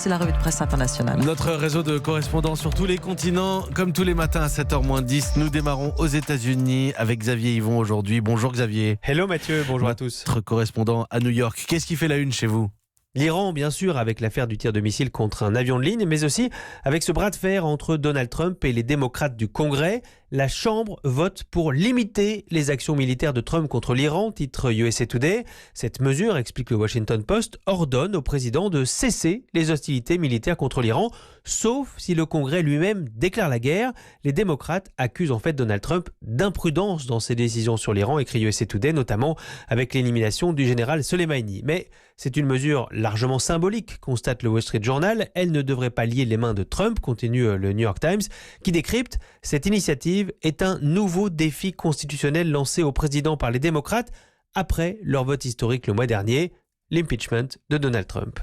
c'est la revue de presse internationale. Notre réseau de correspondants sur tous les continents, comme tous les matins à 7h-10, nous démarrons aux États-Unis avec Xavier Yvon aujourd'hui. Bonjour Xavier. Hello Mathieu, bonjour à tous. Notre correspondant à New York. Qu'est-ce qui fait la une chez vous ? L'Iran, bien sûr, avec l'affaire du tir de missile contre un avion de ligne, mais aussi avec ce bras de fer entre Donald Trump et les démocrates du Congrès. La Chambre vote pour limiter les actions militaires de Trump contre l'Iran, titre USA Today. Cette mesure, explique le Washington Post, ordonne au président de cesser les hostilités militaires contre l'Iran, sauf si le Congrès lui-même déclare la guerre. Les démocrates accusent en fait Donald Trump d'imprudence dans ses décisions sur l'Iran, écrit USA Today, notamment avec l'élimination du général Soleimani. Mais c'est une mesure largement symbolique, constate le Wall Street Journal. Elle ne devrait pas lier les mains de Trump, continue le New York Times, qui décrypte cette initiative est un nouveau défi constitutionnel lancé au président par les démocrates après leur vote historique le mois dernier, l'impeachment de Donald Trump.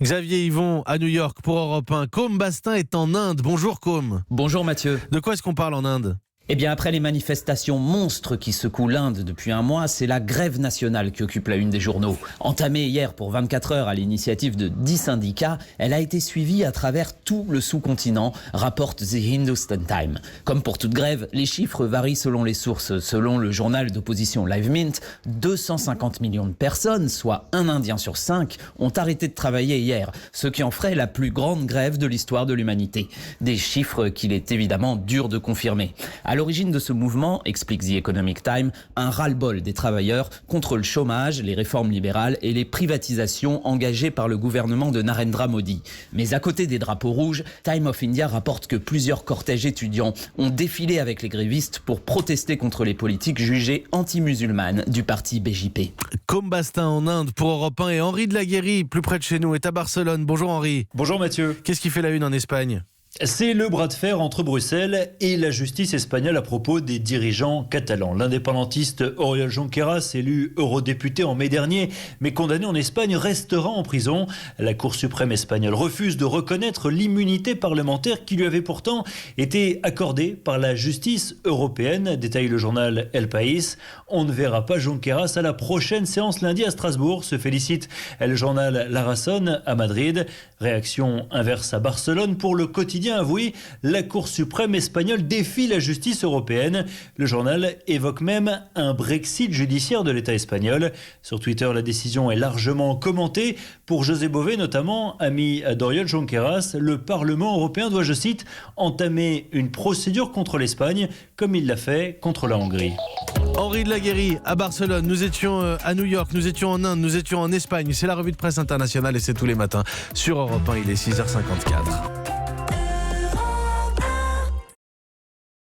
Xavier Yvon à New York pour Europe 1. Côme Bastin est en Inde. Bonjour Côme. Bonjour Mathieu. De quoi est-ce qu'on parle en Inde ? Eh bien, après les manifestations monstres qui secouent l'Inde depuis un mois, c'est la grève nationale qui occupe la une des journaux. Entamée hier pour 24 heures à l'initiative de 10 syndicats, elle a été suivie à travers tout le sous-continent, rapporte The Hindustan Times. Comme pour toute grève, les chiffres varient selon les sources. Selon le journal d'opposition Live Mint, 250 millions de personnes, soit un Indien sur 5, ont arrêté de travailler hier, ce qui en ferait la plus grande grève de l'histoire de l'humanité. Des chiffres qu'il est évidemment dur de confirmer. À l'origine de ce mouvement, explique The Economic Times, un ras-le-bol des travailleurs contre le chômage, les réformes libérales et les privatisations engagées par le gouvernement de Narendra Modi. Mais à côté des drapeaux rouges, Time of India rapporte que plusieurs cortèges étudiants ont défilé avec les grévistes pour protester contre les politiques jugées anti-musulmanes du parti BJP. Côme Bastin en Inde pour Europe 1 et Henri de la Guérie, plus près de chez nous, est à Barcelone. Bonjour Henri. Bonjour Mathieu. Qu'est-ce qui fait la une en Espagne ? C'est le bras de fer entre Bruxelles et la justice espagnole à propos des dirigeants catalans. L'indépendantiste Oriol Junqueras, élu eurodéputé en mai dernier, mais condamné en Espagne, restera en prison. La Cour suprême espagnole refuse de reconnaître l'immunité parlementaire qui lui avait pourtant été accordée par la justice européenne, détaille le journal El País. On ne verra pas Junqueras à la prochaine séance lundi à Strasbourg, se félicite le journal La Razón à Madrid. Réaction inverse à Barcelone pour le quotidien. Avoué, la Cour suprême espagnole défie la justice européenne. Le journal évoque même un Brexit judiciaire de l'État espagnol. Sur Twitter, la décision est largement commentée. Pour José Bové notamment, ami d'Oriol Junqueras, le Parlement européen doit, je cite, entamer une procédure contre l'Espagne, comme il l'a fait contre la Hongrie. Henri de la Guérie à Barcelone, nous étions à New York, nous étions en Inde, nous étions en Espagne. C'est la revue de presse internationale et c'est tous les matins sur Europe 1, il est 6h54.